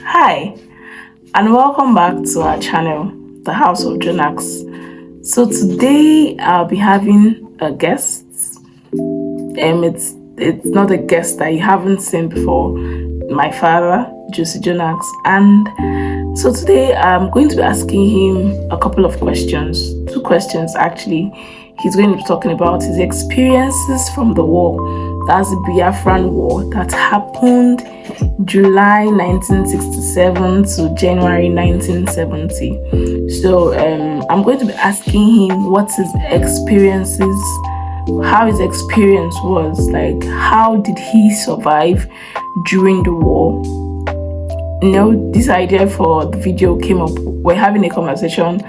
Hi, and welcome back to our channel, The House of Jonax. So today I'll be having a guest. It's not a guest that you haven't seen before. My father, Josie Jonax, and so today I'm going to be asking him a couple of questions. Two questions actually. He's going to be talking about his experiences from the war. That's the Biafran War that happened July 1967 to January 1970. So I'm going to be asking him what his experiences, how his experience was, like how did he survive during the war. This idea for the video came up. We're having a conversation,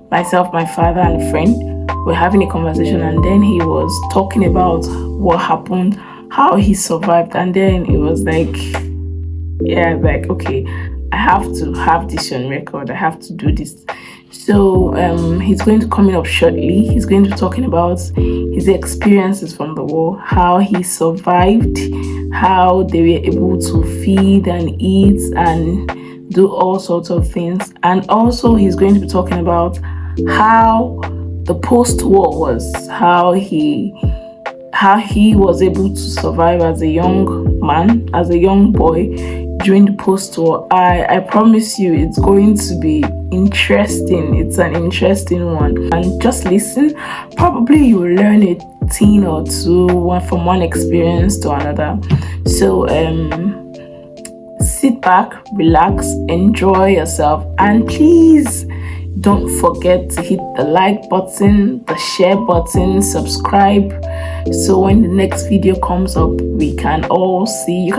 myself, my father, and a friend. We're having a conversation, and then he was talking about what happened, how he survived, and then it was like, okay, I have to have this on record. I have to do this. So he's going to coming up shortly. He's going to be talking about his experiences from the war, how he survived, how they were able to feed and eat and do all sorts of things. And also he's going to be talking about how the post-war was, how he was able to survive as a young man, as a young boy during the post-war. I promise you it's going to be interesting. It's an interesting one, and just listen. Probably you will learn a thing or two from one experience to another. So sit back, relax, enjoy yourself, and please don't forget to hit the like button, the share button, subscribe, so when the next video comes up, you can all see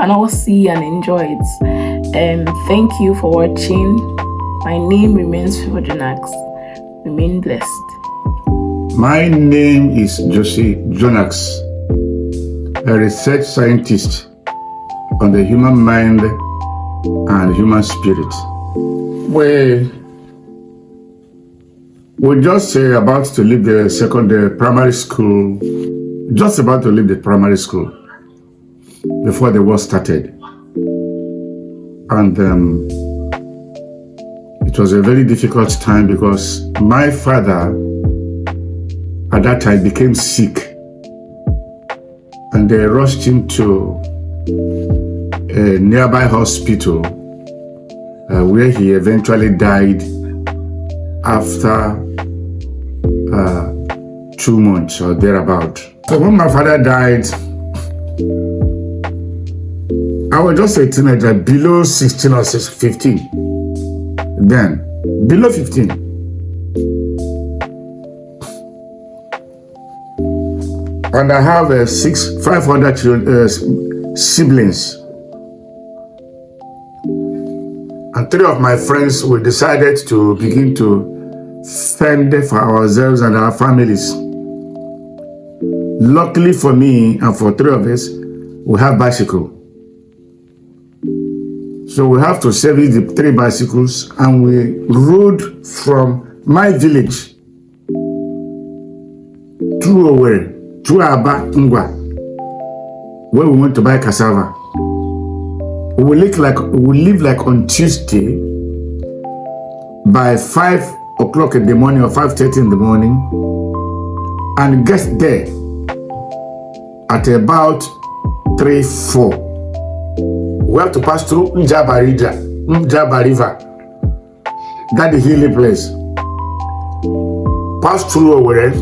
and enjoy it. Thank you for watching. My name remains Jonax. Remain blessed. My name is Josie Jonax, a research scientist on the human mind and human spirit. We're just about to leave the primary school, just about to leave the primary school before the war started. And it was a very difficult time because my father at that time became sick, and they rushed him to a nearby hospital where he eventually died after 2 months or thereabout. So when my father died, I was just a teenager, below 16 or 15. Then, below 15. And I have 500 siblings. And 3 of my friends, we decided to begin to fend for ourselves and our families. Luckily for me and for 3 of us, we have bicycle. So we have to service the 3 bicycles, and we rode from my village through Owerri, through Aba, Ngwa, where we went to buy cassava. We will leave like on Tuesday by 5 o'clock in the morning or 5:30 in the morning, and get there at about 3-4. We have to pass through Njaba River, that is hilly place. Pass through Owerri,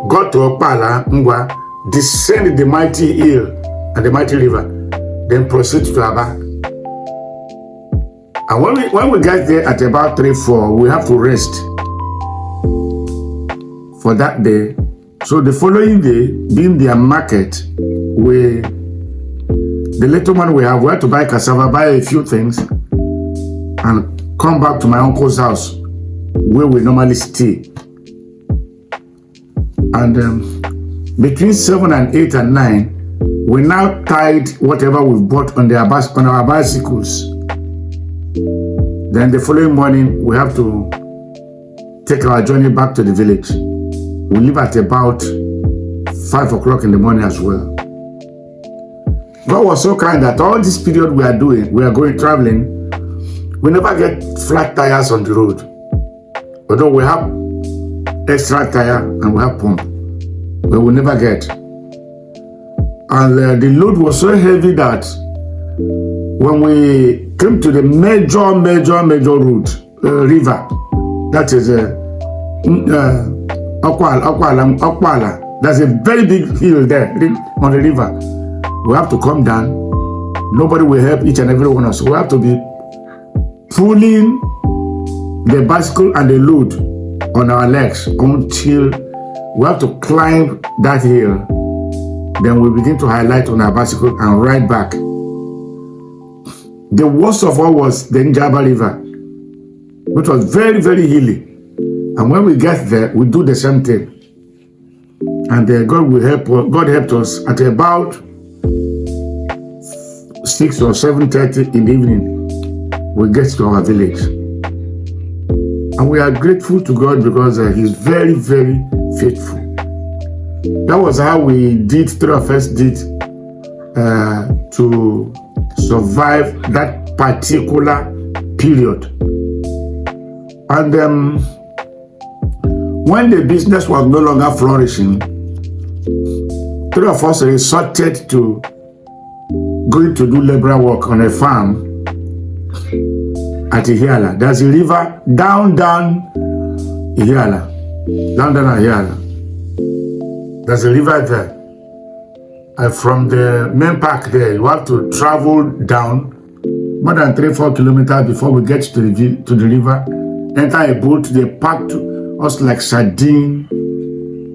go to Opala, Ngwa, descend the mighty hill and the mighty river, then proceed to Aba. And when we get there at about 3-4, we have to rest for that day. So the following day, being their market, the little money we have to buy cassava, buy a few things, and come back to my uncle's house where we normally stay. And between 7 and 8 and 9, we now tied whatever we've bought on our bicycles. Then the following morning, we have to take our journey back to the village. We leave at about 5 o'clock in the morning as well. God was so kind that all this period we are going traveling, We never get flat tires on the road. Although we have extra tire and we have pump, we will never get. And the load was so heavy that when we came to the major road, river, that is Okwala. There's a very big hill there on the river. We have to come down. Nobody will help each and every one of us. We have to be pulling the bicycle and the load on our legs until we have to climb that hill. Then we begin to highlight on our bicycle and ride back. The worst of all was the Njaba River, which was very, very hilly. And when we get there, we do the same thing. And God helped us at about 6 or 7:30 in the evening. We get to our village. And we are grateful to God because He's very, very faithful. That was how we did, three of us did, to survive that particular period. And when the business was no longer flourishing, three of us resorted to going to do labor work on a farm at Ihiala. There's a river down Ihiala. There's a river there. From the main park there, you have to travel down more than 3-4 kilometers before we get to the river. Enter a boat, they packed us like sardine,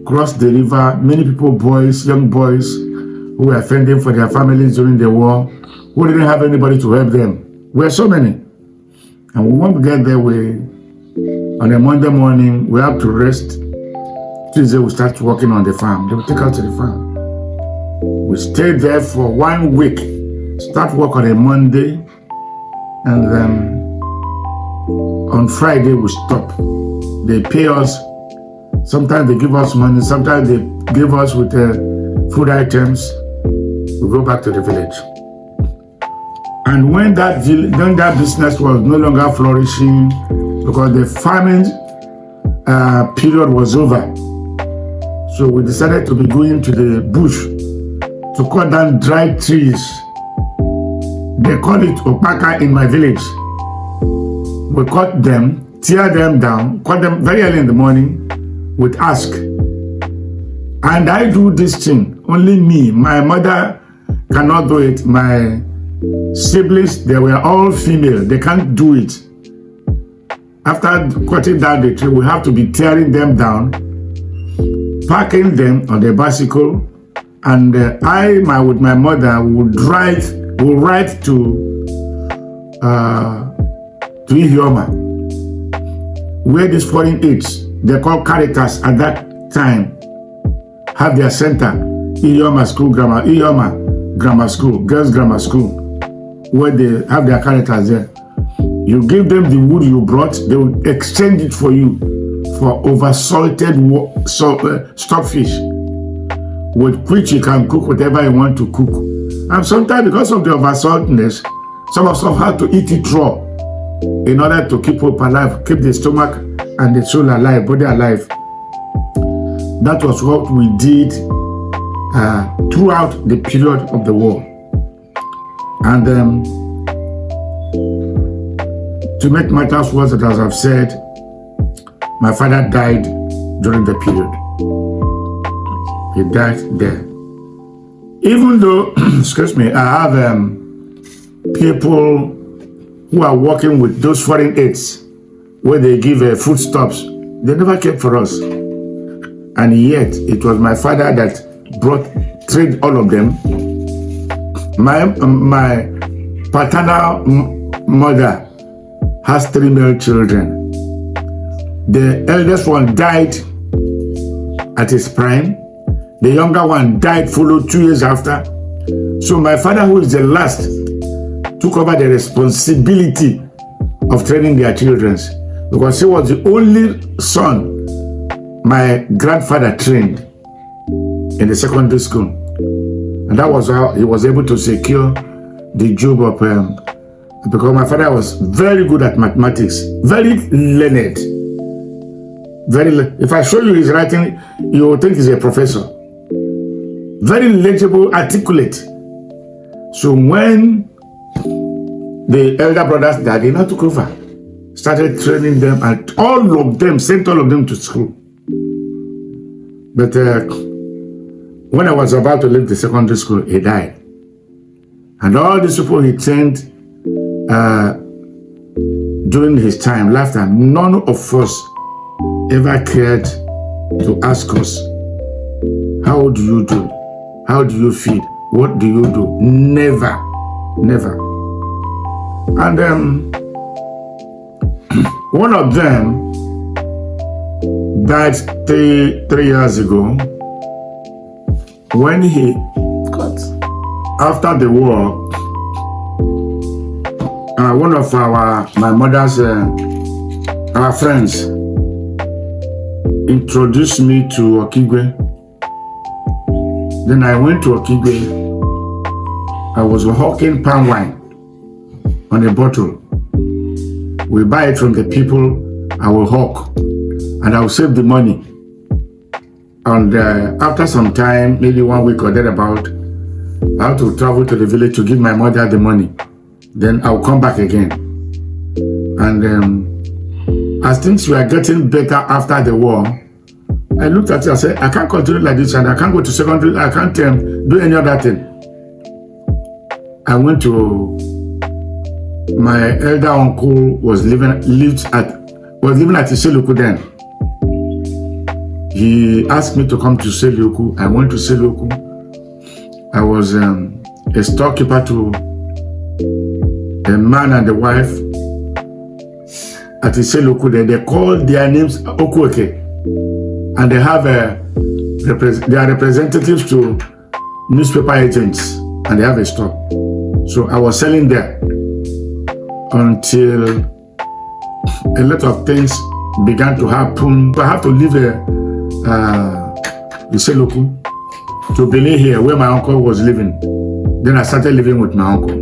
cross the river. Many people, young boys, who were fending for their families during the war, who didn't have anybody to help them. We were so many. And when we get there, on a Monday morning, we have to rest. Tuesday, we start working on the farm. They will take us to the farm. We stayed there for 1 week. Start work on a Monday, and then on Friday we stop. They pay us. Sometimes they give us money. Sometimes they give us with food items. We go back to the village. And when that business was no longer flourishing because the famine period was over, so we decided to be going to the bush to cut down dry trees. They call it opaka in my village. We cut them, tear them down, cut them very early in the morning with ask. And I do this thing, only me. My mother cannot do it. My siblings, they were all female. They can't do it. After cutting down the tree, we have to be tearing them down, packing them on the bicycle, and with my mother, would ride to Ihioma, where these foreign aids, they call Caritas at that time, have their center, Ihioma Grammar School, Girls Grammar School, where they have their Caritas there. You give them the wood you brought, they will exchange it for you for over-salted stockfish, with which you can cook whatever you want to cook. And sometimes because of the over-saltness, some of us have to eat it raw in order to keep hope alive, keep the stomach and the soul alive, body alive. That was what we did throughout the period of the war. And to make matters worse, as I've said, my father died during the period. He died there. Even though, excuse me, I have people who are working with those foreign aids, where they give foodstuffs, they never came for us. And yet, it was my father that trained all of them. My paternal mother has 3 male children. The eldest one died at his prime. The younger one died, followed 2 years after. So my father, who is the last, took over the responsibility of training their children, because he was the only son my grandfather trained in the secondary school. And that was how he was able to secure the job of because my father was very good at mathematics, very learned. If I show you his writing, you will think he's a professor. Very legible, articulate. So when the elder brothers died, he now took over, started training them, and all of them, sent all of them to school. But when I was about to leave the secondary school, he died. And all these people he trained during his lifetime, none of us ever cared to ask us, how do you do? How do you feed? What do you do? Never. And one of them died 3 years ago when he got, after the war, one of my mother's our friends introduced me to Okigwe. Then I went to Okigwe. I was hawking palm wine on a bottle. We buy it from the people. I will hawk and I will save the money. And after some time, maybe 1 week or thereabout, I have to travel to the village to give my mother the money. Then I'll come back again. And as things were getting better after the war, I looked at it and said, I can't continue like this, and I can't go to secondary, I can't do any other thing. I went to, my elder uncle was living at Iseluku then. He asked me to come to Iseluku. I went to Iseluku. I was a storekeeper to a man and a wife at Iseluku. They call their names Okweke. And they have they are representatives to newspaper agents, and they have a store. So I was selling there until a lot of things began to happen. I have to leave Iseluku to Benin here, where my uncle was living. Then I started living with my uncle.